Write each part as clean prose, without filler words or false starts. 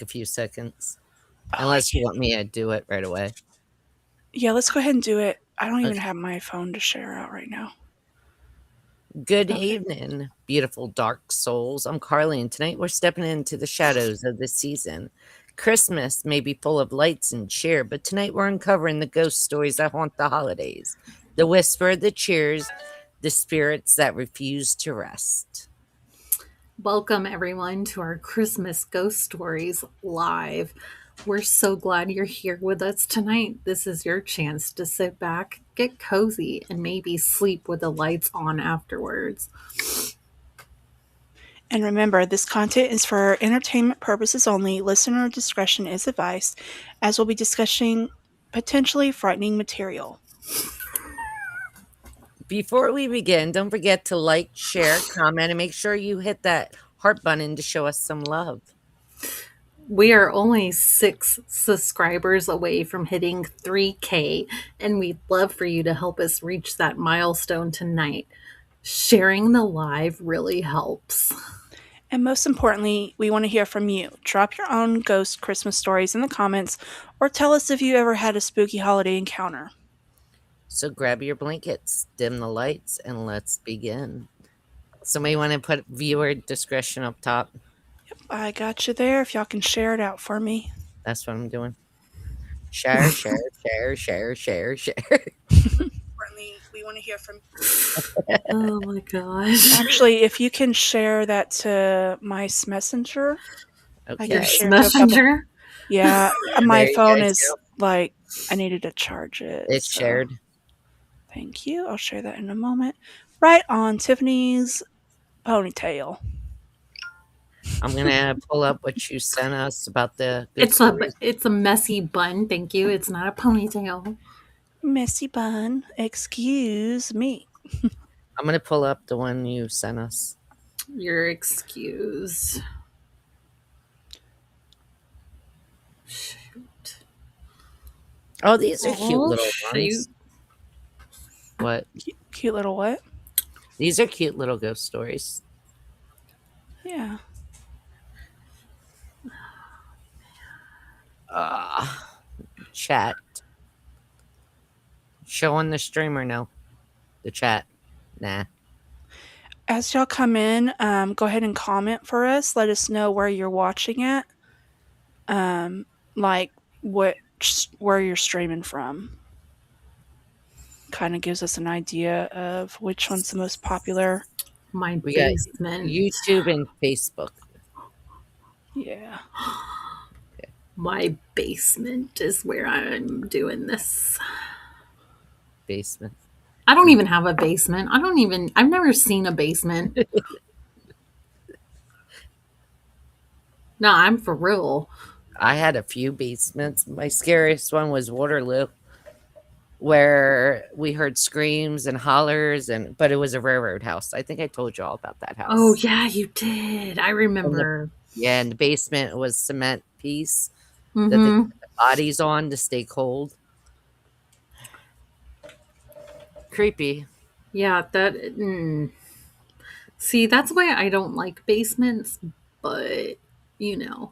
a few seconds. Unless you want me to do it right away. Yeah, let's go ahead and do it. I don't even Okay. have my phone to share out right now. Good Okay. evening, beautiful dark souls. I'm Carly, and tonight we're stepping into the shadows of the season. Christmas may be full of lights and cheer, but tonight we're uncovering the ghost stories that haunt the holidays. The whisper, the cheers, the spirits that refuse to rest. Welcome, everyone, to our Christmas Ghost Stories live. We're so glad you're here with us tonight. This is your chance to sit back, get cozy, and maybe sleep with the lights on afterwards. And remember, this content is for entertainment purposes only. Listener discretion is advised, as we'll be discussing potentially frightening material. Before we begin, don't forget to like, share, comment, and make sure you hit that heart button to show us some love. We are only 6 subscribers away from hitting 3K, and we'd love for you to help us reach that milestone tonight. Sharing the live really helps. And most importantly, we want to hear from you. Drop your own ghost Christmas stories in the comments, or tell us if you ever had a spooky holiday encounter. So grab your blankets, dim the lights, and let's begin. Somebody want to put viewer discretion up top? I got you there. If y'all can share it out for me. That's what I'm doing. Share, share, share, share, share, share. We want to hear from. Oh my gosh. Actually, if you can share that to my Messenger, I Okay. can share to a couple. Messenger? Yeah, There my you phone guys is go. like I needed to charge it. It's so shared. Thank you. I'll share that in a moment. Right on Tiffany's ponytail. I'm gonna pull up what you sent us about the ghost stories. It's a messy bun, thank you. It's not a ponytail. Messy bun. Excuse me. I'm gonna pull up the one you sent us. You're excused. Shoot. Oh, these are cute Oh, little shoot. ones. What? Cute little what? These are cute little ghost stories. Yeah. Chat. Showing the streamer no. The chat. Nah. As y'all come in, go ahead and comment for us. Let us know where you're watching at. Like where you're streaming from. Kind of gives us an idea of which one's the most popular. My We got basement. YouTube and Facebook. Yeah. My basement is where I'm doing this. Basement. I don't even have a basement. I've never seen a basement. No, I'm for real. I had a few basements. My scariest one was Waterloo, where we heard screams and hollers, but it was a railroad house. I think I told you all about that house. Oh, yeah, you did. I remember. Yeah, and the basement was cement piece that they Mm-hmm. put the bodies on to stay cold. Creepy. Yeah, see, that's why I don't like basements, but, you know,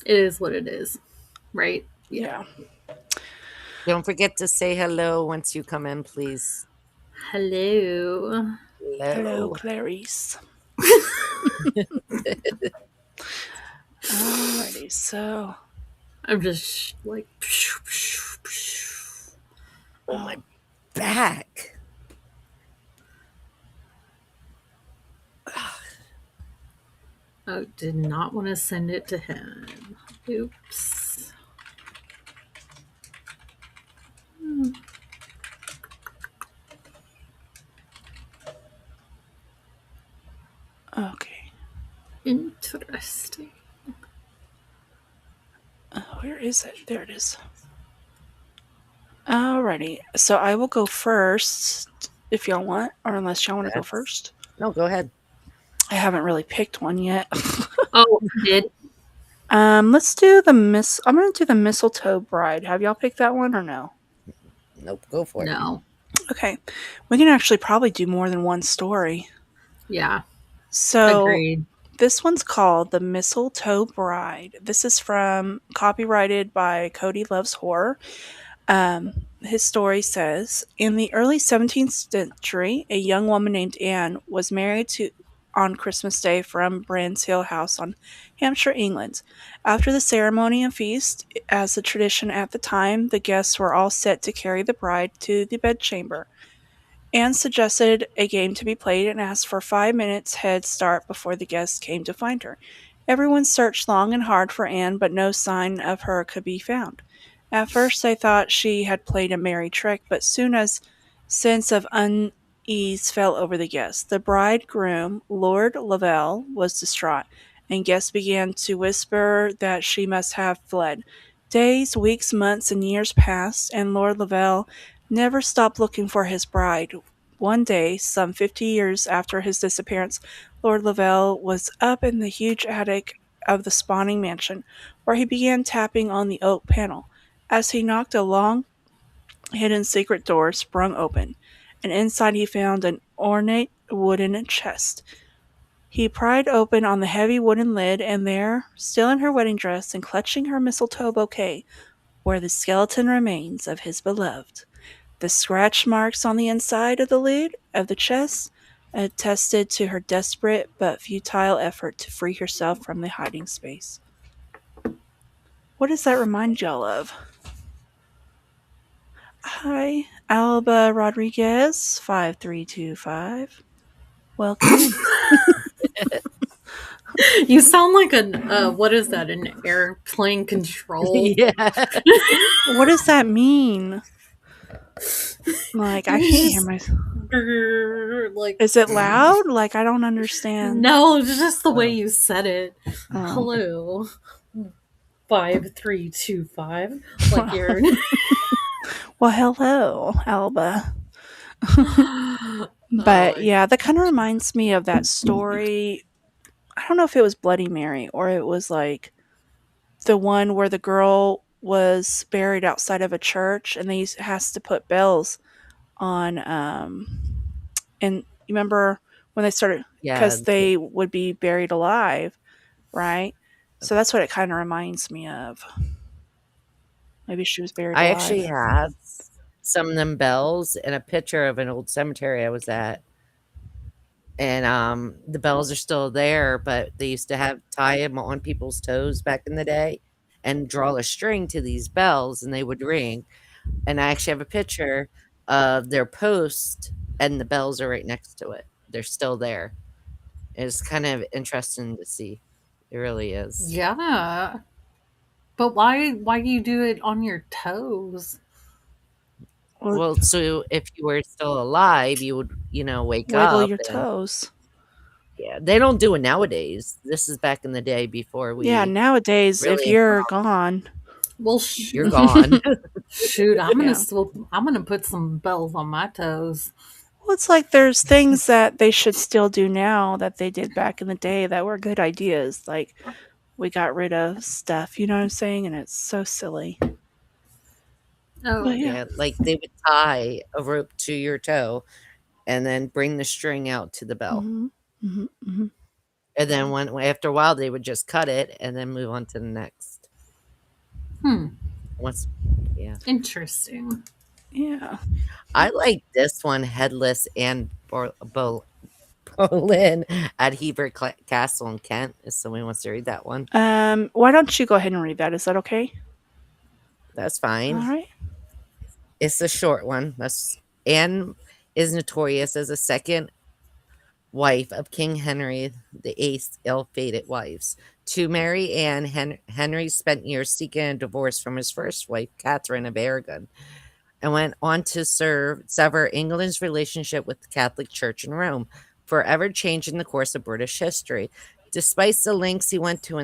it is what it is, right? Yeah. Don't forget to say hello once you come in, please. Hello. Hello, Clarice. Alrighty, so. I'm just like. Oh, my back. I did not want to send it to him. Oops. Okay. Interesting. Where is it? There it is. Alrighty, so I will go first if y'all want, or unless y'all want to go first. No, go ahead. I haven't really picked one yet. Oh, I did. Let's do I'm gonna do the Mistletoe Bride. Have y'all picked that one or no? Nope, go for it. No. Okay, we can actually probably do more than one story. Yeah. So Agreed. This one's called The Mistletoe Bride. This is from copyrighted by Cody Loves Horror. His story says in the early 17th century, a young woman named Anne was married to on Christmas Day from Brands Hill House on Hampshire, England. After the ceremony and feast, as the tradition at the time, the guests were all set to carry the bride to the bedchamber. Anne suggested a game to be played and asked for 5 minutes head start before the guests came to find her. Everyone searched long and hard for Anne, but no sign of her could be found. At first they thought she had played a merry trick, but soon a sense of unease fell over the guests. The bridegroom, Lord Lavelle, was distraught, and guests began to whisper that she must have fled. Days, weeks, months, and years passed, and Lord Lavelle never stopped looking for his bride. One day, some 50 years after his disappearance, Lord Lavelle was up in the huge attic of the spawning mansion, where he began tapping on the oak panel. As he knocked, a long, hidden secret door sprung open, and inside he found an ornate wooden chest. He pried open on the heavy wooden lid, and there, still in her wedding dress and clutching her mistletoe bouquet, were the skeleton remains of his beloved. The scratch marks on the inside of the lid of the chest attested to her desperate but futile effort to free herself from the hiding space. What does that remind y'all of? Hi, Alba Rodriguez, 5325. Welcome in. You sound like what is that? An airplane control? Yeah. What does that mean? Like, I can't hear myself. Like, Is it loud? Like, I don't understand. no, it's just the way you said it. Oh. Hello. 5325. Like you're. Well, hello, Alba. But yeah, that kind of reminds me of that story. I don't know if it was Bloody Mary or it was like the one where the girl was buried outside of a church and they has to put bells on and you remember when they started Yeah. because they would be buried alive, right? So that's what it kind of reminds me of. Maybe she was buried I alive. actually have some of them bells and a picture of an old cemetery I was at. And the bells are still there, but they used to have tie them on people's toes back in the day and draw a string to these bells and they would ring. And I actually have a picture of their post and the bells are right next to it. They're still there. It's kind of interesting to see. It really is. Yeah. But why do you do it on your toes? Well, Well, so if you were still alive, you would, wake wiggle up your and toes. yeah, they don't do it nowadays. This is back in the day before Yeah, we nowadays, if really you're gone, Well, you're gone. shoot, Yeah. I'm gonna put some bells on my toes. Well, it's like there's things that they should still do now that they did back in the day that were good ideas. Like we got rid of stuff, you know what I'm saying? And it's so silly. Oh, But yeah. Yeah, like they would tie a rope to your toe and then bring the string out to the bell. Hmm. Hmm. Hmm. And then after a while they would just cut it and then move on to the next. hmm, Once yeah. interesting. Yeah. I like this one, Headless and Bolin at Hever Castle in Kent. If somebody wants to read that one, Why don't you go ahead and read that? Is that okay? that's All fine. right. It's a short one. Anne is notorious as a second wife of King Henry VIII's ill-fated wives. To marry Anne, Henry spent years seeking a divorce from his first wife, Catherine of Aragon, and went on to sever England's relationship with the Catholic Church in Rome, forever changing the course of British history. Despite the lengths he went to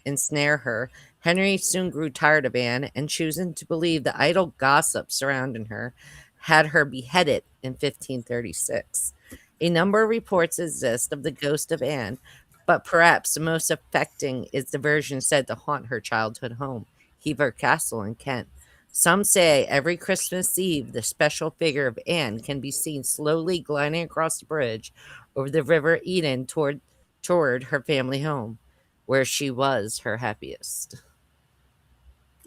ensnare her, Henry soon grew tired of Anne and, choosing to believe the idle gossip surrounding her, had her beheaded in 1536. A number of reports exist of the ghost of Anne, but perhaps the most affecting is the version said to haunt her childhood home, Hever Castle in Kent. Some say every Christmas Eve, the special figure of Anne can be seen slowly gliding across the bridge over the River Eden toward toward her family home, where she was her happiest.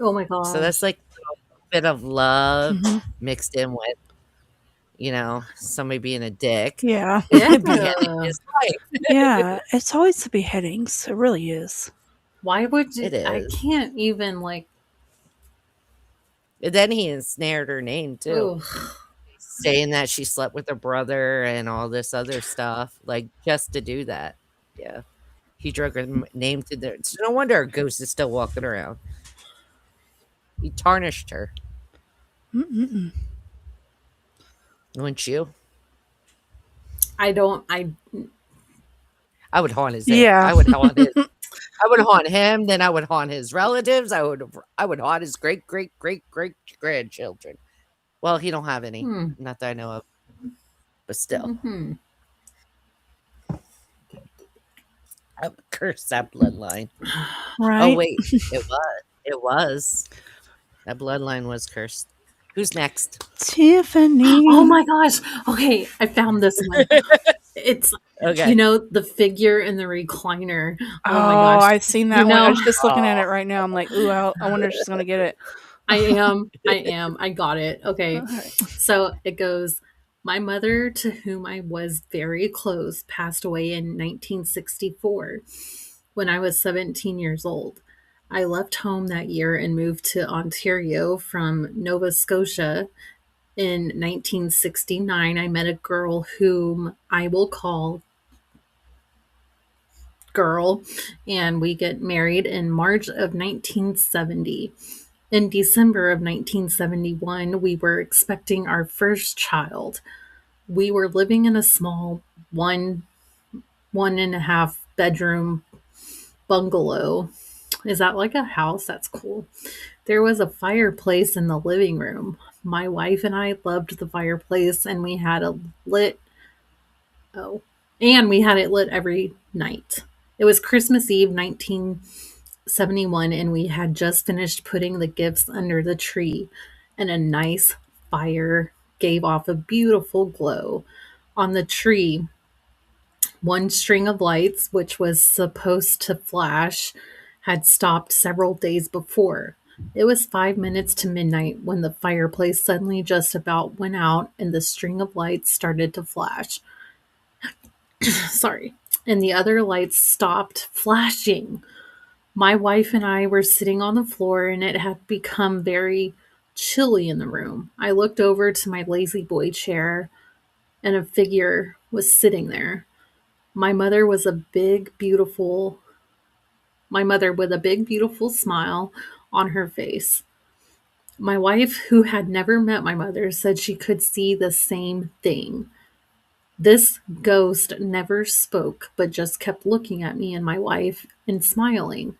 Oh my So that's gosh. like a bit of love Hmm. mixed in with, somebody being a dick, Yeah. beheading Yeah. his wife. Yeah. It's always the beheadings. It really is. Why would you? It I is. can't even like. And then he ensnared her name too, Ugh. saying that she slept with her brother and all this other stuff, like just to do that. Yeah. He drug her name to the. It's no wonder her ghost is still walking around. He tarnished her, Mm-mm-mm. wouldn't you? I don't. I. I would haunt his Yeah. I would haunt his I would haunt him, then I would haunt his relatives, I would haunt his great, great, great, great grandchildren. Well, he don't have any, Hmm. not that I know of, but still. Hmm. I would curse that bloodline. Oh, Right? wait, it was. That bloodline was cursed. Who's next? Oh Tiffany. my gosh. Okay, I found this one. It's Okay. the figure in the recliner. Oh my Oh, gosh. I've seen You that one. I know, was just looking at Oh, it right now. I'm like, ooh, I wonder if she's going to get it. I got it. Okay. Okay. So it goes, my mother, to whom I was very close, passed away in 1964 when I was 17 years old. I left home that year and moved to Ontario from Nova Scotia. In 1969, I met a girl whom I will call Girl, and we get married in March of 1970. In December of 1971, we were expecting our first child. We were living in a small one and a half bedroom bungalow. Is that like a house? That's cool. There was a fireplace in the living room. My wife and I loved the fireplace, and we had a lit oh, and we had it lit every night. It was Christmas Eve 1971, and we had just finished putting the gifts under the tree, and a nice fire gave off a beautiful glow. On the tree, one string of lights, which was supposed to flash, had stopped several days before. It was 5 minutes to midnight when the fireplace suddenly just about went out and the string of lights started to flash. Sorry. And the other lights stopped flashing. My wife and I were sitting on the floor and it had become very chilly in the room. I looked over to my lazy boy chair and a figure was sitting there. My mother was a big, beautiful, my mother with a big, beautiful smile on her face. My wife, who had never met my mother, said she could see the same thing. This ghost never spoke, but just kept looking at me and my wife and smiling.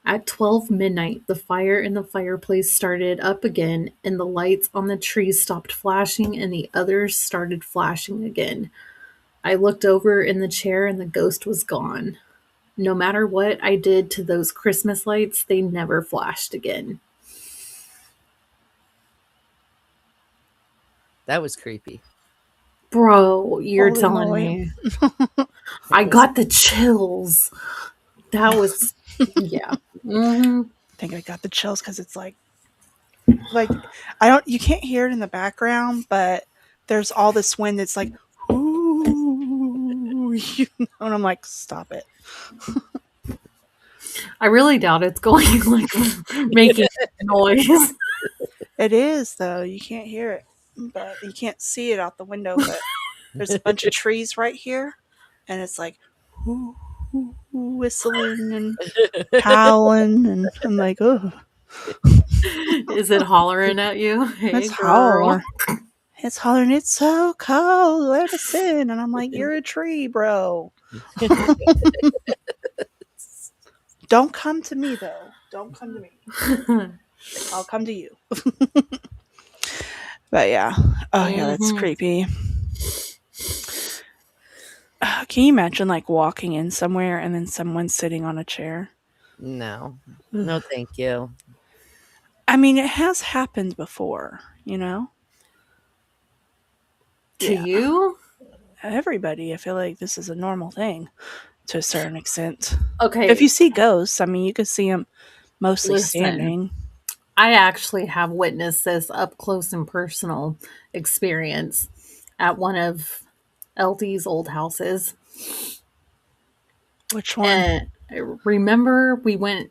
At 12 midnight, the fire in the fireplace started up again, and the lights on the trees stopped flashing, and the others started flashing again. I looked over in the chair, and the ghost was gone. No matter what I did to those Christmas lights, they never flashed again. that was creepy. Bro, you're Holy telling moly. me. It I was got the chills. That was, yeah. Hmm. I think I got the chills because it's like I don't you can't hear it in the background, but there's all this wind that's like ooh, and I'm like, stop it. I really doubt it's going like making noise. It is though. You can't hear it, but you can't see it out the window. But there's a bunch of trees right here, and it's like ooh, whistling and howling, and I'm like, oh, Is it hollering at you? Hey, that's girl. holler. It's hollering. It's so cold. Let us in, and I'm like, you're a tree, bro. Don't come to me though. Don't come to me. I'll come to you. But yeah. Oh yeah, that's Hmm. creepy. Can you imagine like walking in somewhere and then someone sitting on a chair? No. Ugh. No, thank you. I mean, it has happened before, you know? To Yeah. you? everybody. I feel like this is a normal thing to a certain extent. If Okay, you see ghosts, I mean, you could see them mostly listen. standing. I actually have witnessed this up close and personal experience at one of LD's old houses. Which one? And I remember we went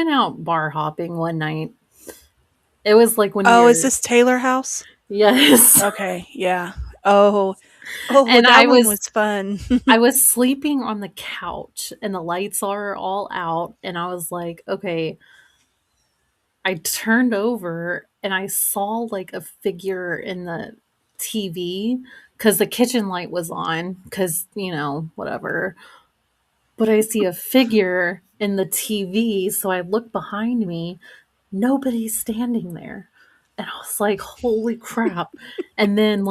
out bar hopping one night. It was like when Oh, is you're this Taylor House? yes. Okay, yeah. Oh, oh, And that one was fun. I was sleeping on the couch and the lights are all out and I was like, okay, I turned over and I saw like a figure in the TV cuz the kitchen light was on cuz, whatever. But I see a figure in the TV, so I look behind me, nobody's standing there. And I was like, "Holy crap." And then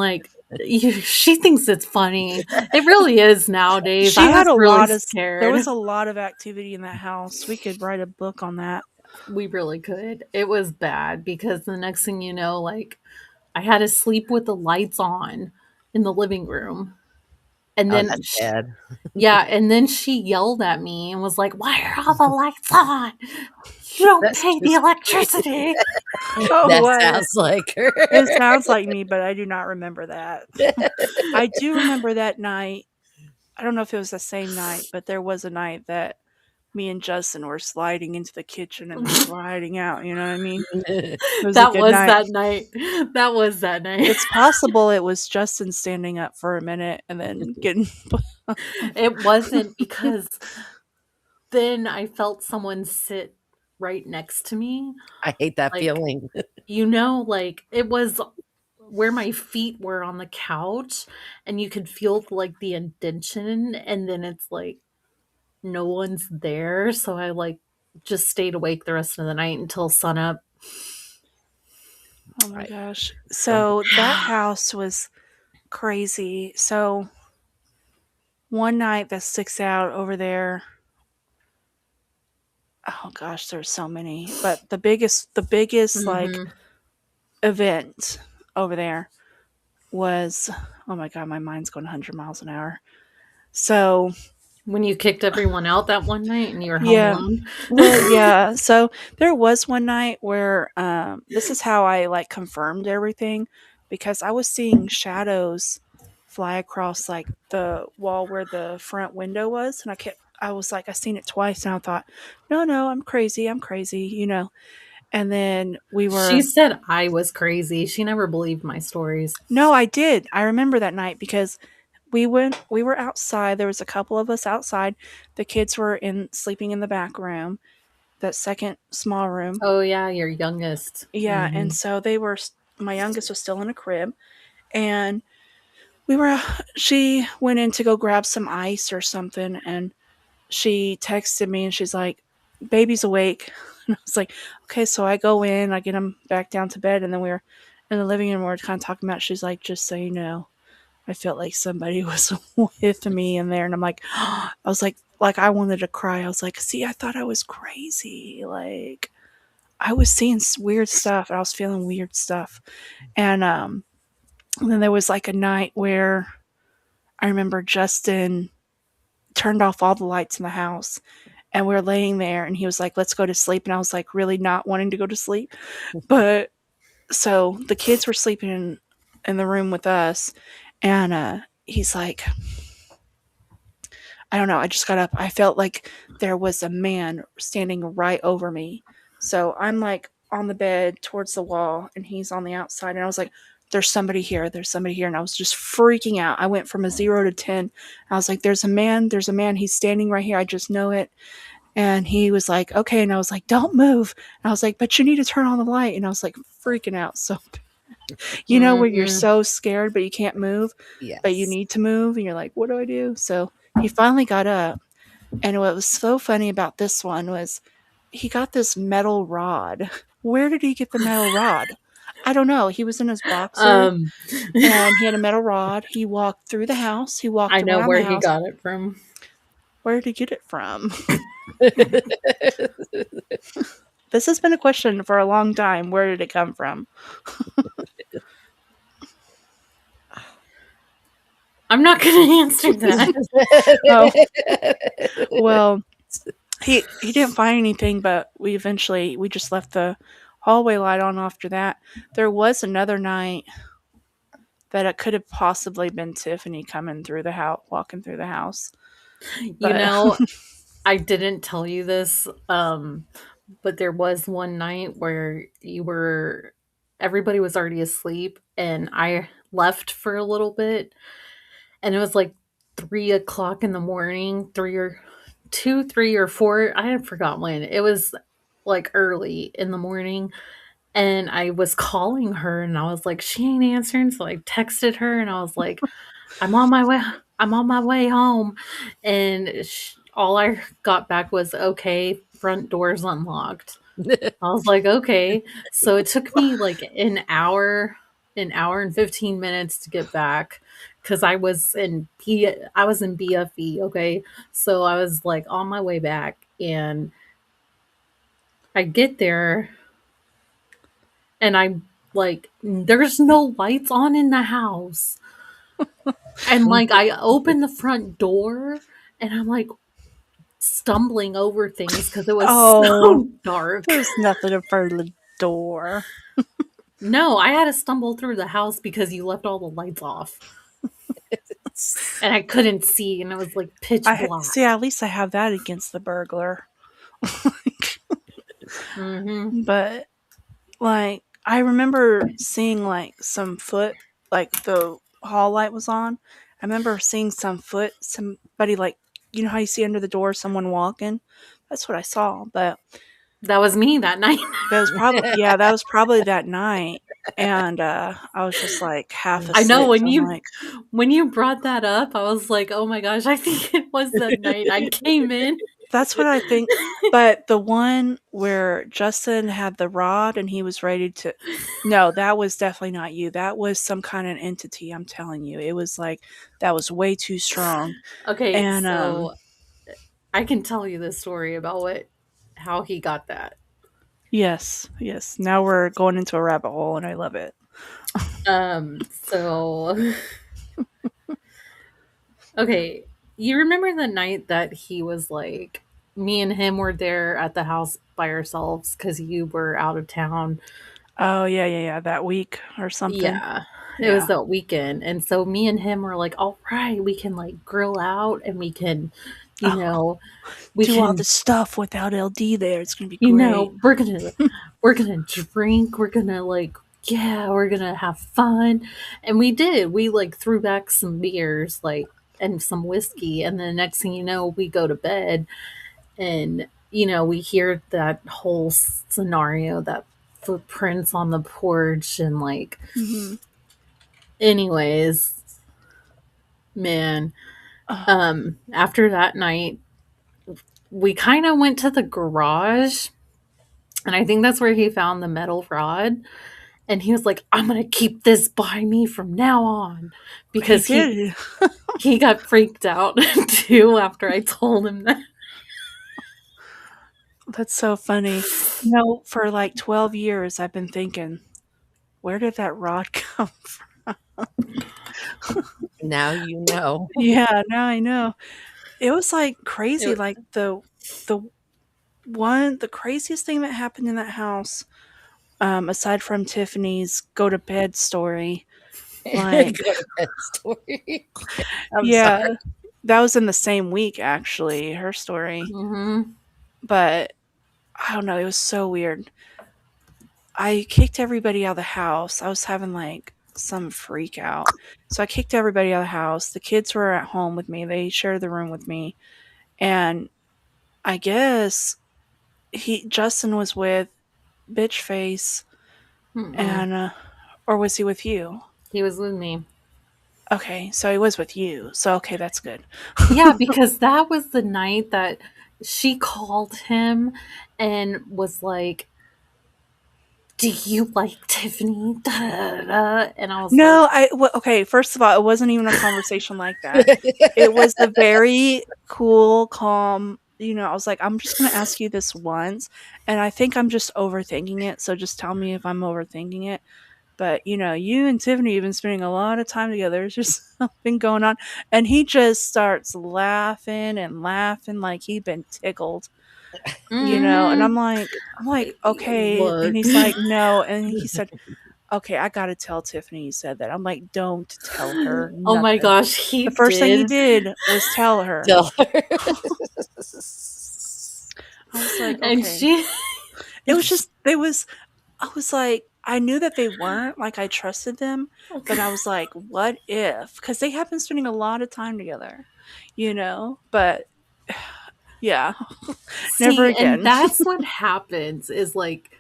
she thinks it's funny. It really is nowadays. She I was had a really lot of. There scared. was a lot of activity in that house. We could write a book on that. We really could. It was bad because the next thing you know, I had to sleep with the lights on in the living room. And Oh, then that's bad. yeah, and then she yelled at me and was like, "Why are all the lights on? You don't That's pay the just crazy. electricity." Oh, That what? sounds like her. It sounds like me, but I do not remember that. I do remember that night. I don't know if it was the same night, but there was a night that me and Justin were sliding into the kitchen and then sliding out. You know what I mean? It was a That good was night. that night. That was that night. It's possible it was Justin standing up for a minute and then getting. It wasn't because then I felt someone sit right next to me. I hate that Like, feeling. it was where my feet were on the couch and you could feel like the indentation and then it's like no one's there. So I just stayed awake the rest of the night until sunup. Oh my Right. gosh. Don't So that house was crazy. So one night that sticks out over there. Oh gosh, there's so many. But the biggest like Mhm. event over there was, oh my god, my mind's going 100 miles an hour. So, When you kicked everyone out that one night and you were home yeah. alone? Well, yeah. So there was one night where this is how I like confirmed everything because I was seeing shadows fly across like the wall where the front window was and I was like I seen it twice and I thought, "No, I'm crazy," And then we She were said I was crazy. She never believed my stories. No, I did. I remember that night because we were outside. There was a couple of us outside. The kids were in sleeping in the back room, that second small room. Oh, yeah, your youngest. Yeah, and Mhm. so my youngest was still in a crib and we were she went in to go grab some ice or something and she texted me and she's like, "Baby's awake." And I was like, "Okay." So I go in, I get him back down to bed, and then we were in the living room. We are kind of talking about. She's like, "Just so you know, I felt like somebody was with me in there," and I'm like, I was like I wanted to cry. I was like, "See, I thought I was crazy. Like I was seeing weird stuff. And I was feeling weird stuff." And then there was like a night where I remember Justin turned off all the lights in the house and we were laying there and he was like, "Let's go to sleep." And I was like really not wanting to go to sleep. But so the kids were sleeping in the room with us and he's like, I don't know, I just got up. I felt like there was a man standing right over me. So I'm like on the bed towards the wall and he's on the outside and I was like, "There's somebody here. There's somebody here." And I was just freaking out. I went from a 0 to 10. I was like, there's a man. He's standing right here. I just know it. And he was like, "Okay." And I was like, "Don't move." And I was like, "But you need to turn on the light." And I was like freaking out. So, where you're Mhm. so scared, but you can't move, but you Yes. need to move. And you're like, "What do I do?" So he finally got up. And what was so funny about this one was he got this metal rod. Where did he get the metal rod? I don't know. He was in his boxers Um, and he had a metal rod. He walked through the house. He I walked know around where the he house. got it from. Where did he get it from? This has been a question for a long time. Where did it come from? I'm not going to answer that. Oh, well, he didn't find anything, but we just left the hallway light on after that. There was another night that it could have possibly been Tiffany coming through the house, walking through the house. You But know, I didn't tell you this, but there was one night where everybody was already asleep, and I left for a little bit, and it was like 3 o'clock in the morning, 3 or 2, 3 or 4. I had forgot when. It was like early in the morning, and I was calling her, and I was like, she ain't answering. So I texted her, and I was like, I'm on my way. I'm on my way home, and all I got back was okay. Front door's unlocked. I was like, okay. So it took me like an hour and 15 minutes to get back because I was in BFE. Okay, so I was like on my way back, and I get there, and I'm like, there's no lights on in the house. And like I open the front door, and I'm like stumbling over things because it was oh, so dark. there's nothing in front of the door. No, I had to stumble through the house because you left all the lights off. And I couldn't see, and it was like pitch I black. see. At least I have that against the burglar. Mm-hmm. But like, I remember seeing like some foot, like the hall light was on. I remember seeing somebody like, you know how you see under the door someone walking. That's what I saw. But That was me that night. that was probably that was probably that night. And I was just like half I know asleep. So I'm like, when you brought that up, I was like, oh my gosh, I think it was that night I came in. that's what I think. But the one where Justin had the rod and he was ready to. No, that was definitely not you. That was some kind of entity. I'm telling you. It was like, that was way too strong. Okay, And, so I can tell you the story about how he got that. yes, yes. Now we're going into a rabbit hole and I love it. So okay, you remember the night that he was like, me and him were there at the house by ourselves because you were out of town. Oh, yeah, yeah, yeah. That week or something. Yeah, it was Yeah. that weekend. And so me and him were like, all right, we can like grill out and we can, you Oh, know, we do all can, the stuff without LD there. It's going to be you great. know, we're gonna drink, we're gonna like, yeah, we're gonna have fun. And we did. We like threw back some beers, like, and some whiskey. And then the next thing you know, we go to bed, and we hear that whole scenario, that footprints on the porch, and like, Hmm. anyways, man, Oh, after that night we kind of went to the garage, and I think that's where he found the metal rod, and he was like, I'm gonna keep this by me from now on, he because he did. he got freaked out too after I told him that. That's so funny. For like 12 years, I've been thinking, where did that rod come from? Now you know. Yeah, now I know. It was like crazy. It, Like the the craziest thing that happened in that house, aside from Tiffany's go to bed story, Go like, to bed story. I'm sorry. yeah, that was in the same week actually, her story. mm-hmm. But I don't know, it was so weird. I kicked everybody out of the house. I was having like some freak out. So I kicked everybody out of the house. The kids were at home with me. They shared the room with me. And I guess Justin was with Bitch Face Mm-mm. and or was he with you? He was with me. Okay, so he was with you. So okay, that's good. Yeah, because that was the night that she called him and was like, do you like Tiffany? Da, da, da, da. And I was like, No, okay, first of all, it wasn't even a conversation like that. It was a very cool, calm, I was like, I'm just going to ask you this once, and I think I'm just overthinking it, so just tell me if I'm overthinking it. But you and Tiffany have been spending a lot of time together. There's just something going on. And he just starts laughing and laughing like he'd been tickled. And Mm, I'm like, okay. And look. he's like, no. And he said, okay, I gotta tell Tiffany you said that. I'm like, don't tell her Oh my nothing. gosh, he The first thing he did. did was tell her. Tell her. I was like, And okay. she. I was like, I knew that they weren't, like, I trusted them, but I was like, what if? Because they have been spending a lot of time together, But yeah, never See, and again. that's what happens is like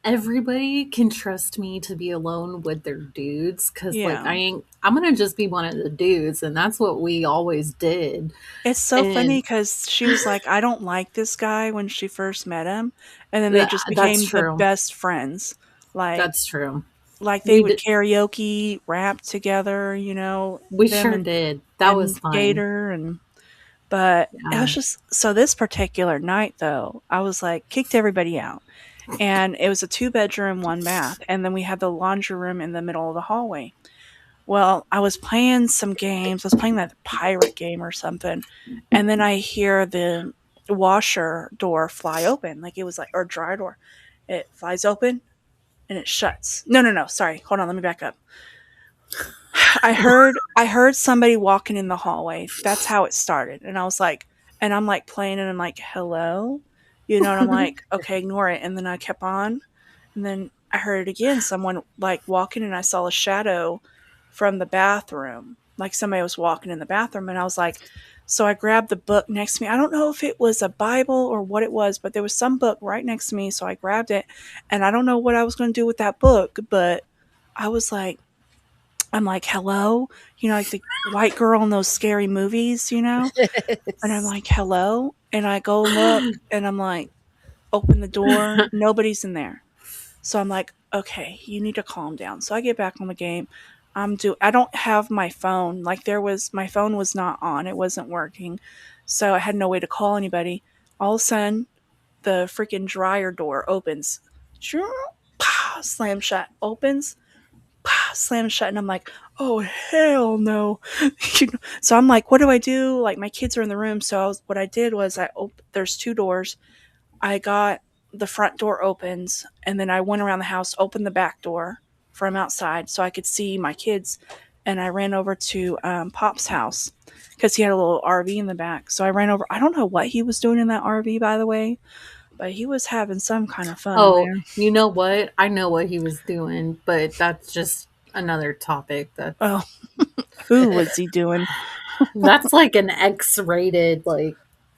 everybody can trust me to be alone with their dudes because like Yeah. I'm gonna just be one of the dudes, and that's what we always did. It's so funny And because she was like, I don't like this guy when she first met him, and then they just that's became the true. best friends. Like That's true. like they We would did, karaoke, rap together, we them sure and did. That was and fun. Gator and but it Yeah. was just so this particular night though, I was like kicked everybody out. And it was a 2 bedroom, 1 bath, and then we had the laundry room in the middle of the hallway. Well, I was playing some games. I was playing that pirate game or something, and then I hear the washer door fly open, like it was like or dryer door. It flies open and it shuts. No, no, no. Sorry. Hold on. Let me back up. I heard somebody walking in the hallway. That's how it started. And I was like, and I'm like playing and I'm like, hello? And I'm like, okay, ignore it. And then I kept on. And then I heard it again, someone like walking and I saw a shadow from the bathroom. Like somebody was walking in the bathroom and I was like, so I grabbed the book next to me. I don't know if it was a Bible or what it was, but there was some book right next to me. So I grabbed it and I don't know what I was going to do with that book, but I was like, I'm like, hello, like the white girl in those scary movies. And I'm like, hello. And I go look and I'm like, open the door. Nobody's in there. So I'm like, okay, you need to calm down. So I get back on the game. I don't have my phone. Like my phone was not on. It wasn't working. So I had no way to call anybody. All of a sudden, the freaking dryer door opens. Slam shut. Opens slam shut and I'm like, oh hell no. So I'm like, what do I do? Like my kids are in the room. So what I did was there's 2 doors. I got the front door opens and then I went around the house, opened the back door from outside so I could see my kids. And I ran over to Pop's house because he had a little RV in the back. So I ran over. I don't know what he was doing in that RV, by the way, but he was having some kind of fun in Oh, there. you know what? I know what he was doing, but that's just another topic. Oh, who was he doing? That's like an X-rated like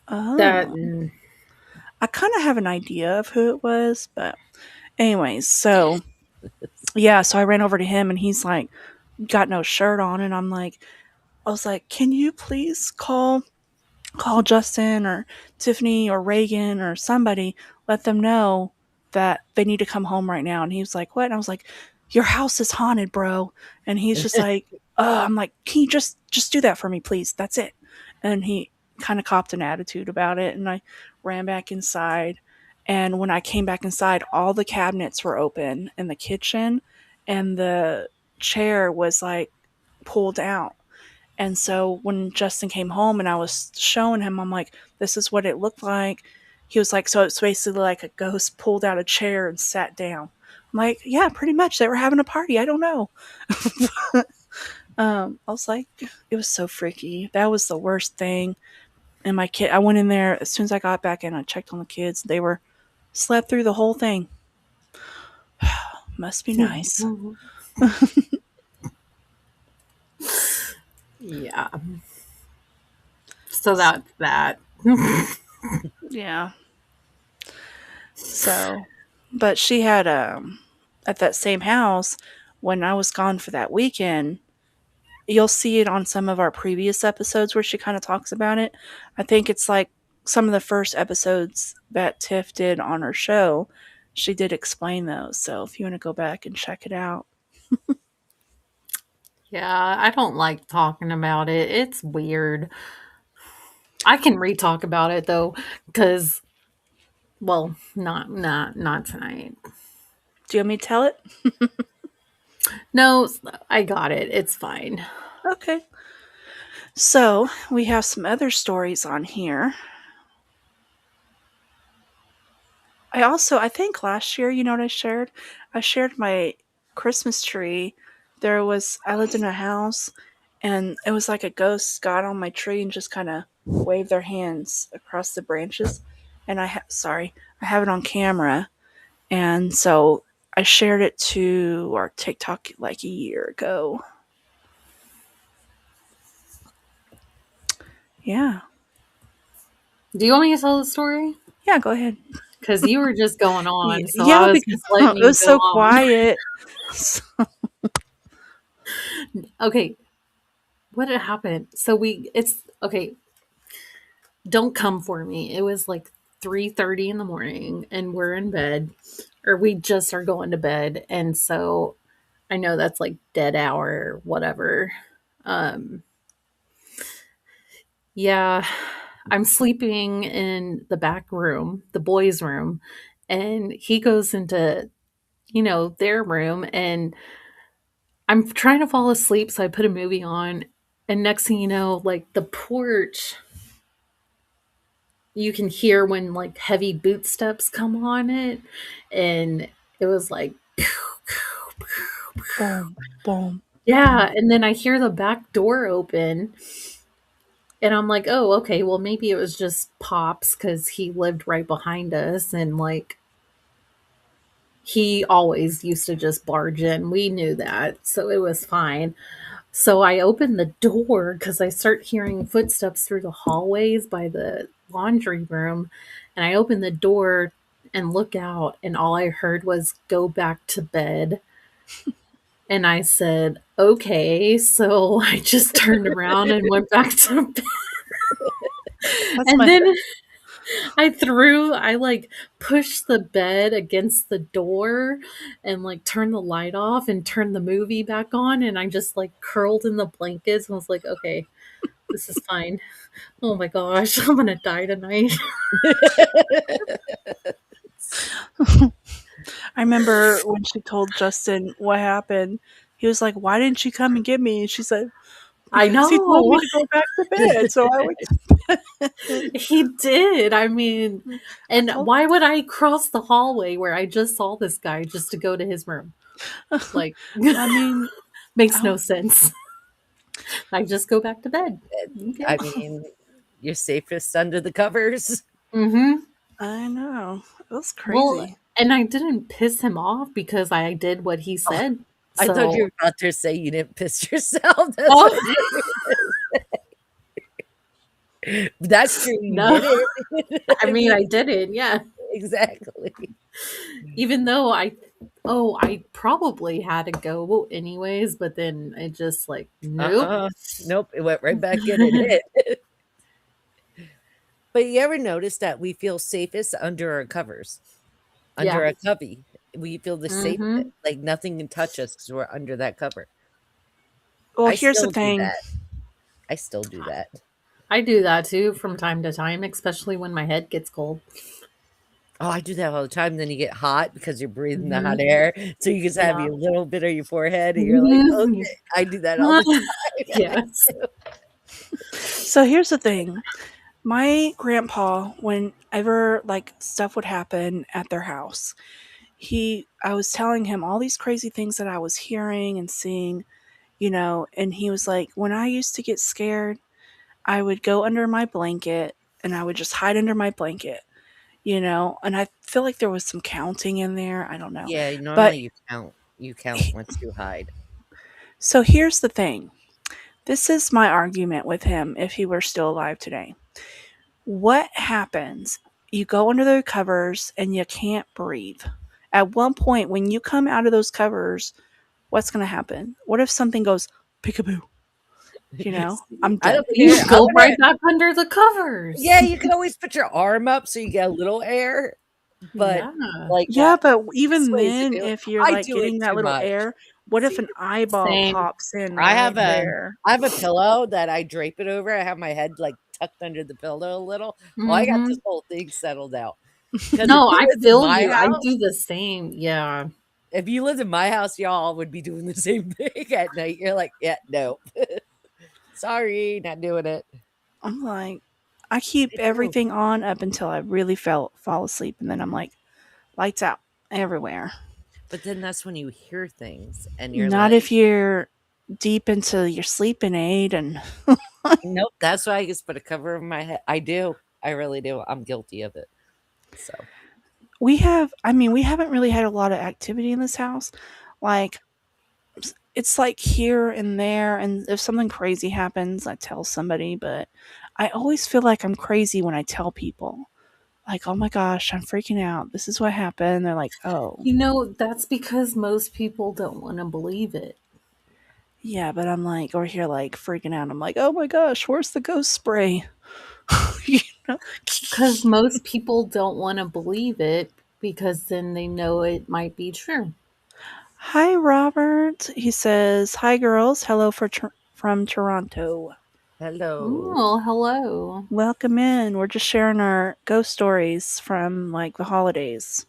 that. Oh, I kind of have an idea of who it was, but anyways, so yeah, so I ran over to him and he's like, got no shirt on, and I was like, can you please call Justin or Tiffany or Reagan or somebody, let them know that they need to come home right now. And he was like, what? And I was like, your house is haunted, bro. And he's just like, I'm like, can you just do that for me, please? That's it. And he kind of copped an attitude about it. And I ran back inside. And when I came back inside, all the cabinets were open in the kitchen and the chair was like pulled out. And so when Justin came home and I was showing him, I'm like, this is what it looked like. He was like, so it's basically like a ghost pulled out a chair and sat down. I'm like, yeah, pretty much. They were having a party. I don't know. I was like, it was so freaky. That was the worst thing. And I went in there as soon as I got back in. I checked on the kids. They were slept through the whole thing. Must be nice. Yeah. So that's that. Yeah. So, but she had at that same house when I was gone for that weekend. You'll see it on some of our previous episodes where she kind of talks about it. I think it's like some of the first episodes that Tiff did on her show. She did explain those. So if you want to go back and check it out. Yeah, I don't like talking about it. It's weird. I can re-talk about it though, because well, not tonight. Do you want me to tell it? No, I got it. It's fine. Okay. So we have some other stories on here. I think last year, you know what I shared? I shared my Christmas tree. I lived in a house and it was like a ghost got on my tree and just kind of waved their hands across the branches. And I have it on camera. And so I shared it to our TikTok like a year ago. Yeah. Do you want me to tell the story? Yeah, go ahead. Because you were just going on, so Yeah, I was because just letting it you was go so on. quiet. Okay, what had happened? It's okay. Don't come for me. It was like 3:30 in the morning, and we're in bed, or we just are going to bed, and so I know that's like dead hour, whatever. Um, yeah, I'm sleeping in the back room, the boys' room, and he goes into, their room, and I'm trying to fall asleep, so I put a movie on, and next thing you know, like the porch, you can hear when like heavy boot steps come on it, and it was like, Boom, boom, yeah, boom. and then I hear the back door open, and I'm like, oh, okay, well maybe it was just Pops because he lived right behind us, and like he always used to just barge in. We knew that, so it was fine. So I open the door because I start hearing footsteps through the hallways by the laundry room. And I open the door and look out, and all I heard was go back to bed. And I said, okay. So I just turned around and went back to bed. That's And my then I like pushed the bed against the door and like turned the light off and turned the movie back on. And I just like curled in the blankets and was like, okay, this is fine. Oh my gosh, I'm gonna die tonight. I remember when she told Justin what happened. He was like, "Why didn't you come and get me?" And she said, I "Because he told me know. to go back to bed." So I went. He did. I mean, I and told. why would I cross the hallway where I just saw this guy just to go to his room? Like, I mean, makes no oh, sense. I just go back to bed. Okay. I mean, you're safest under the covers. Mm-hmm. I know it was Well, crazy. and I didn't piss him off because I did what he Oh, said. I thought you So, were about to say you didn't piss yourself. That's what oh that's true, you no, did it. I I mean mean, I did it. Yeah. exactly. Even though I probably had to go anyways, but then it just like nope. Nope, it went right back in and hit. But you ever notice that we feel safest under our covers, Yeah. under a covey? We feel the safest, Mhm. like nothing can touch us because 'cause we're under that cover. Well, I here's the still do thing. that. I still do that. I do that too from time to time, especially when my head gets cold. Oh, I do that all the time, then you get hot because you're breathing the hot Mhm. air, so you just have Yeah. your little bit of your forehead, and you're like, Mhm. "Okay." I do that all the time. I Yes. do. So here's the thing. My grandpa, whenever like stuff would happen at their house, I was telling him all these crazy things that I was hearing and seeing, and he was like, when I used to get scared, I would go under my blanket and I would just hide under my blanket, and I feel like there was some counting in there. I don't know. Yeah, But normally you count once you hide. so here's the thing. This is my argument with him if he were still alive today. What happens? You go under the covers and you can't breathe. At one point, when you come out of those covers, what's going to happen? What if something goes peekaboo? See, I'm I dead. don't care. You I'm go gonna right back under the covers. Yeah, you can always put your arm up so you get a little air, but Yeah. like Yeah, that but this even way is then, new. if you're I like do it getting that too little much. air, what if See, an eyeball Same. pops in I right have a there? I have a pillow that I drape it over. I have my head, like, tucked under the pillow a little. Oh, I got this Mhm. whole thing settled out. Because if No, you I was in feel my you. I house do the same. Yeah. If you lived in my house, y'all would be doing the same thing at night. You're like, yeah, no. Sorry, not doing it. I'm like, I keep Me too. everything on up until I really fall asleep, and then I'm like, lights out everywhere. But then that's when you hear things and you're Not like, if you're deep into your sleeping aid and nope, that's why I just put a cover over my head. I do. I really do. I'm guilty of it. So, we haven't really had a lot of activity in this house. Like, it's like here and there, and if something crazy happens, I tell somebody, but I always feel like I'm crazy when I tell people. Like, oh my gosh, I'm freaking out. This is what happened. They're like, oh, That's because most people don't want to believe it. yeah, but I'm like, over here, like, freaking out. I'm like, oh my gosh, where's the ghost spray? you know? Because most people don't want to believe it because then they know it might be true. Hi, Robert. He says, hi, girls. Hello from Toronto. hello. Oh, hello. Welcome in. We're just sharing our ghost stories from like the holidays.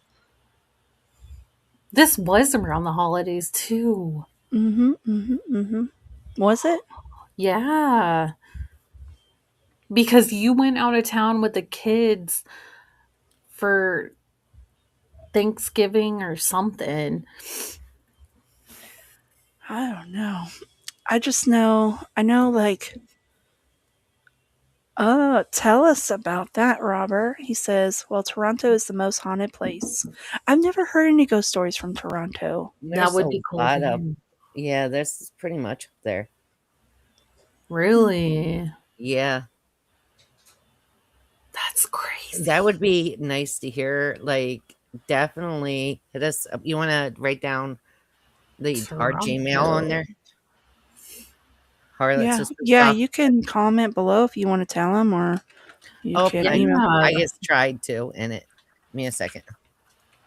This was around the holidays too. Was it? Yeah. Because you went out of town with the kids for Thanksgiving or something. I don't know. I just know, I know, like, tell us about that, Robert. He says, well, Toronto is the most haunted place. I've never heard any ghost stories from Toronto. That There's would a be cool to lot of, hear. yeah, there's pretty much up there. Really? Yeah. That's crazy. That would be nice to hear. Like, definitely hit us up. You want to write down our Gmail on Toronto. there? Harlot Yeah. Sister Yeah, Stuff. you can comment below if you want to tell them, or you Oh, can Yeah, email. I just tried to in it. Give me a second.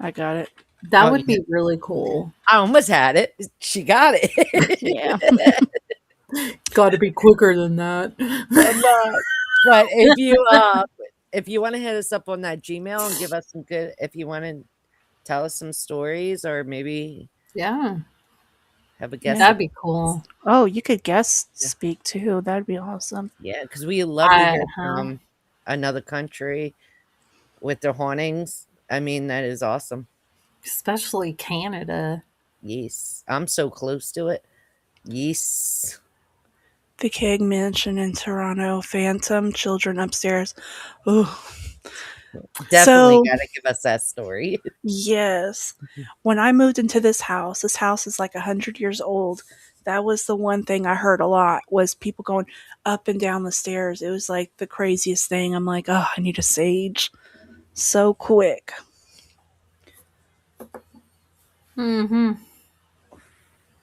I got it. that Oh, would yeah. be really cool. I almost had it. She got Yeah. it. Got to be quicker than that. I'm not. But if you want to hit us up on that Gmail and give us some good, if you want to tell us some stories or maybe Yeah, have a guest. Yeah. that'd be cool. Oh, you could guest Yeah, speak too. That'd be awesome. yeah, because we love to I hear huh. from another country with their hauntings. I mean, that is awesome. Especially Canada. Yes, I'm so close to it. Yes, The Keg Mansion in Toronto, Phantom, children upstairs. Ooh. definitely So, got to give us that story. yes. When I moved into this house is like 100 years old. That was the one thing I heard a lot was people going up and down the stairs. It was like the craziest thing. I'm like, oh, I need a sage. So quick. Mm-hmm.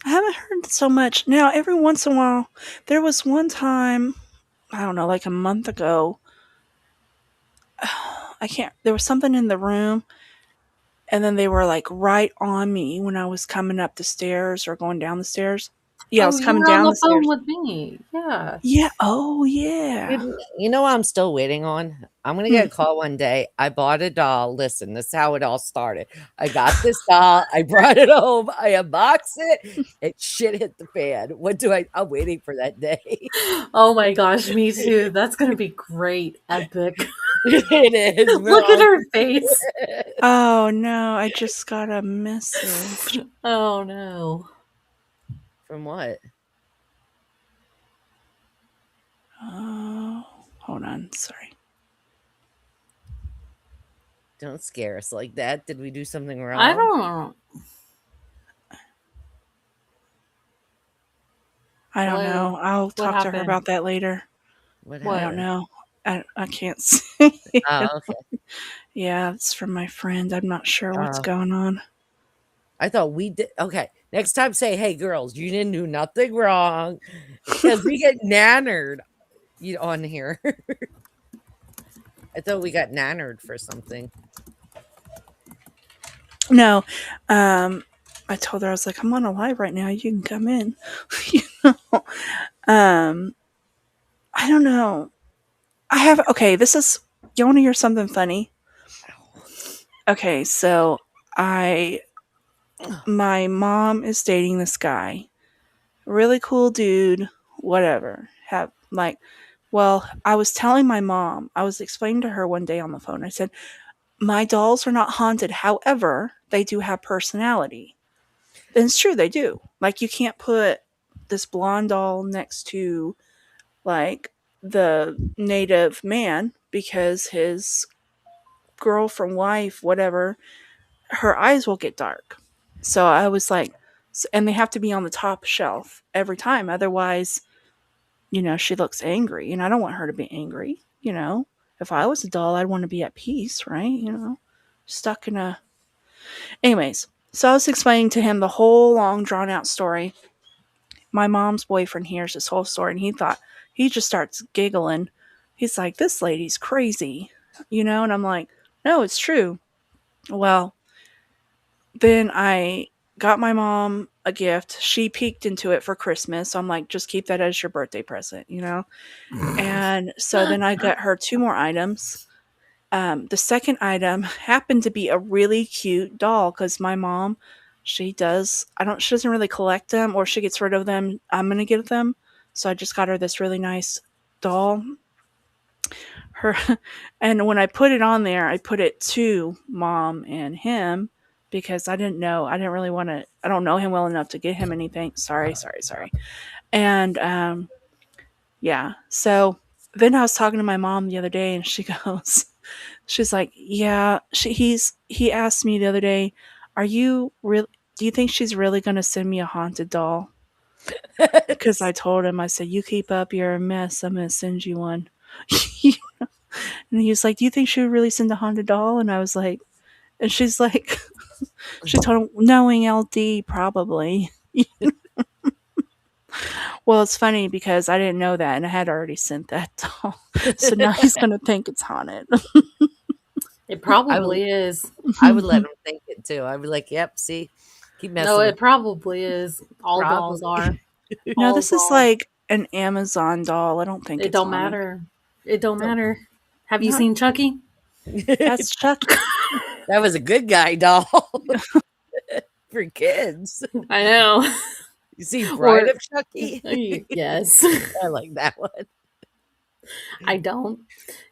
I haven't heard so much. Now, every once in a while, there was one time, I don't know, like a month ago, I can't, there was something in the room, and then they were like right on me when I was coming up the stairs or going down the stairs. Yeah, I Oh, was you coming were on down the the phone stairs. with me. Yeah. Yeah. Oh, yeah. You know what I'm still waiting on? I'm gonna Hmm. get a call one day. I bought a doll. Listen, this is how it all started. I got this doll. I brought it home. I unboxed it. And shit hit the fan. What do I'm waiting for that day. Oh my gosh, me too. That's gonna be great. Epic. It is, Look at bro. her face. Oh, no. I just got a message. Oh no. From what? Oh, hold on. Sorry. Don't scare us like that. Did we do something I wrong? don't know. I don't Hello. know. I'll What talk to her happened? about that later. What I What? don't happened? know. I can't see. Oh, okay. Yeah, it's from my friend. I'm not sure what's Uh, going on. I thought we did. Okay. Next time, say, hey, girls, you didn't do nothing wrong. Because we get nannered on here. I thought we got nannered for something. No, I told her I was like, I'm on a live right now. You can come in. you know, um, I don't know. I have okay. This is you want to hear something funny? Ow. Okay, so I my mom is dating this guy. Really cool dude, whatever. Have like well, I was telling my mom, I was explaining to her one day on the phone. I said, "My dolls are not haunted. However, they do have personality." And it's true they do. Like you can't put this blonde doll next to like the native man because his girlfriend, wife, whatever, her eyes will get dark. So I was like, and they have to be on the top shelf every time. Otherwise, she looks angry. And I don't want her to be angry. If I was a doll, I'd want to be at peace, right? Stuck in a. Anyways, so I was explaining to him the whole long, drawn out story. My mom's boyfriend hears this whole story and he just starts giggling. He's like, "This lady's crazy," and I'm like, "No, it's true." Well, then I got my mom a gift. She peeked into it for Christmas. So I'm like, just keep that as your birthday present. And so then I got her two more items. The second item happened to be a really cute doll because my mom, she doesn't really collect them or she gets rid of them. I'm going to give them. So I just got her this really nice doll. Her, and when I put it on there, I put it to mom and him because I didn't really want to, I don't know him well enough to get him anything. Sorry. And, yeah. So then I was talking to my mom the other day and she's like, yeah, he asked me the other day, do you think she's really going to send me a haunted doll? Because I told him, I said, you keep up your mess, I'm going to send you one. And he was like, do you think she would really send a haunted doll? And I was like, and she's like, she told him, knowing LD, probably. Well, it's funny because I didn't know that and I had already sent that doll. So now he's going to think it's haunted. It I would probably is. I would let him think it too. I'd be like, "Yep, see, keep No, messing with it probably is. All dolls probably." are. No, All this is dolls. like an Amazon doll. I don't think It it's don't haunted. matter. It don't Nope. matter. Have you Not seen Chucky? that's Chucky. That was a good guy doll for kids. I know. You see Bride Or of Chucky? yes. I like that one. I don't.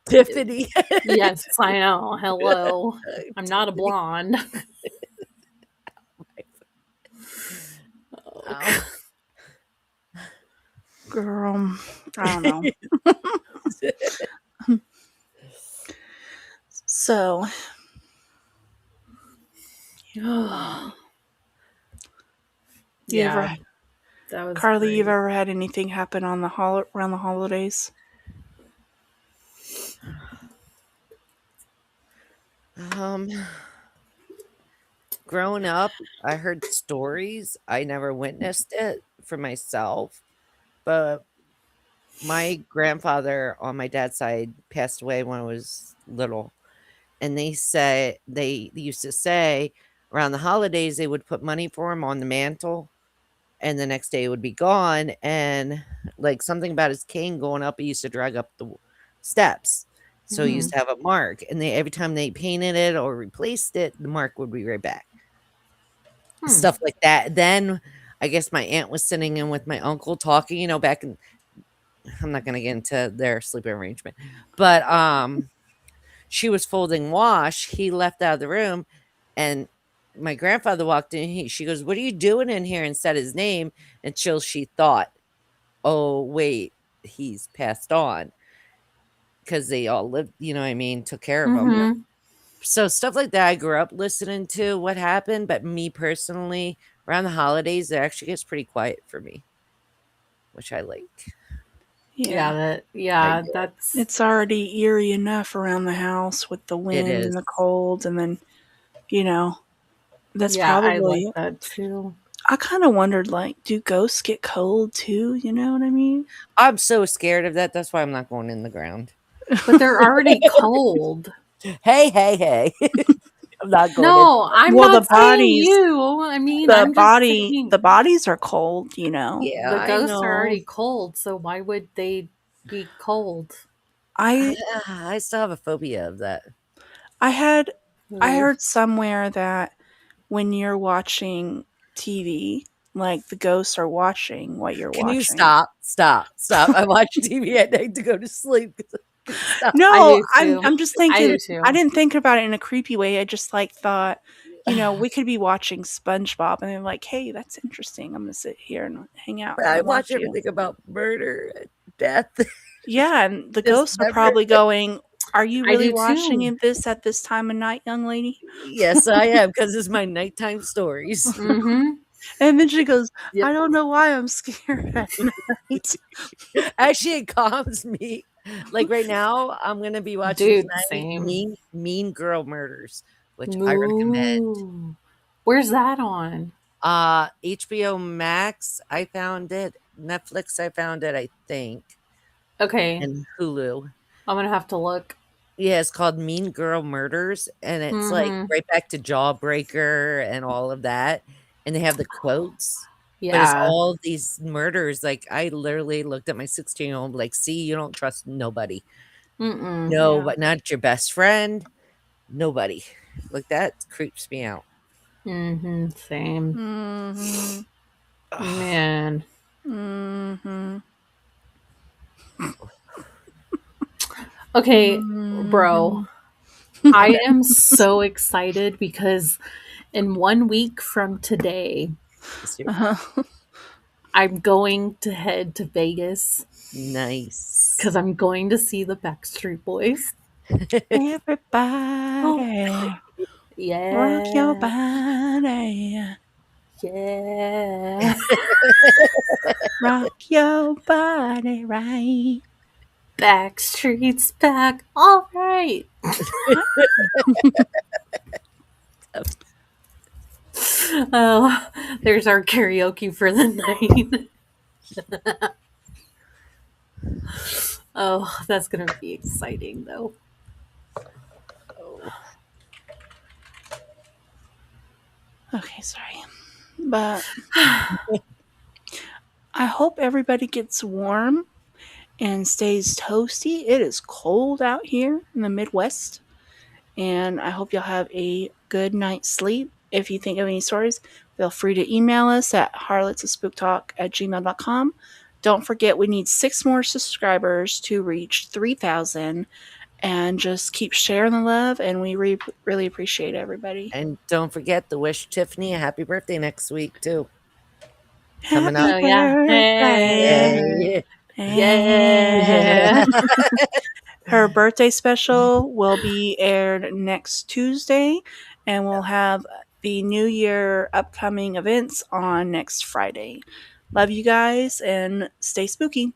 Tiffany. Yes, I know. Hello. I'm not a Tiffany. blonde. Oh. Girl, I don't know. So, Yeah, you ever, that was Carly, you've great. ever had anything happen on around the holidays? Um, growing up, I heard stories. I never witnessed it for myself, but my grandfather on my dad's side passed away when I was little, and they used to say around the holidays they would put money for him on the mantle, and the next day it would be gone. And like something about his cane going up, he used to drag up the steps, so he used Mhm. to have a mark. And they every time they painted it or replaced it, the mark would be right back. Hmm. Stuff like that. Then I guess my aunt was sitting in with my uncle talking, back in I'm not gonna get into their sleeping arrangement, but she was folding wash. He left out of the room, and my grandfather walked in. She goes, "What are you doing in here?" and said his name until she thought, "Oh wait, he's passed on," because they all lived. You know what I mean? Took care of him. Mhm. So stuff like that. I grew up listening to what happened, but me personally, around the holidays, it actually gets pretty quiet for me, which I like. Yeah. I Yeah, do. that's It's already eerie enough around the house with the It wind and is. the cold, and then, you know, that's yeah, I like probably. that too. I kind of wondered, like, do ghosts get cold too? You know what I mean? I'm so scared of that. That's why I'm not going in the ground. But they're already cold. Hey. I'm not going in. No, I'm Well, not saying you. I mean, I'm just saying the bodies are cold. Yeah, the I ghosts are know. already cold, so why would they be cold? I I still have a phobia of that. I had I Ugh. heard somewhere that when you're watching TV, like the ghosts are watching what you're Can you watching. stop? Stop. Stop. I watch TV at night to go to sleep. Can you stop? I No, do I'm too. I'm just I thinking do too. I didn't think about it in a creepy way. I just like thought, we could be watching SpongeBob and they're like, "Hey, that's interesting. I'm gonna sit here and hang out I and watch watch you." everything about murder and death. Yeah, and the ghosts are Dismemberment. probably going, "Are you I really do watching too. this at this time of night, young lady?" Yes, I am, because it's my nighttime stories. Mm-hmm. And then she goes, Yep. "I don't know why I'm scared at night." Actually, it calms me. Like right now, I'm gonna be watching Dude, tonight same. Mean Girl Murders, which I recommend. Ooh. Where's that on? HBO Max, I found it. Netflix, I found it, I think, Okay. and Hulu. I'm gonna have to look. Yeah, it's called Mean Girl Murders, and it's like Mm-hmm. right back to Jawbreaker and all of that. And they have the quotes, but it's Yeah. all these murders. Like I literally looked at my 16-year-old, like, see, you don't trust nobody. Mm-mm. No, Yeah. but not your best friend. Nobody. Like that creeps me out. Mm-hmm. Same. Mhm. Ugh. Man. Mhm. Okay, bro. Mhm. I am so excited because in 1 week from today, This year. Uh-huh. I'm going to head to Vegas Nice. because I'm going to see the Backstreet Boys. Oh, Everybody, rock your yeah. body, Yeah. rock your body right. Backstreet's back. All right. Oh, there's our karaoke for the night. Oh, that's going to be exciting, though. Oh. Okay, sorry. But I hope everybody gets warm and stays toasty. It is cold out here in the Midwest. And I hope you'll have a good night's sleep. If you think of any stories, feel free to email us at harlotsofspooktalk@gmail.com. Don't forget, we need 6 more subscribers to reach 3,000. And just keep sharing the love, and we really appreciate everybody. And don't forget to wish Tiffany a happy birthday next week too. Coming Happy up. Oh, yeah. birthday. Hey. And Yeah. her birthday special will be aired next Tuesday, and we'll have the New Year upcoming events on next Friday. Love you guys and stay spooky.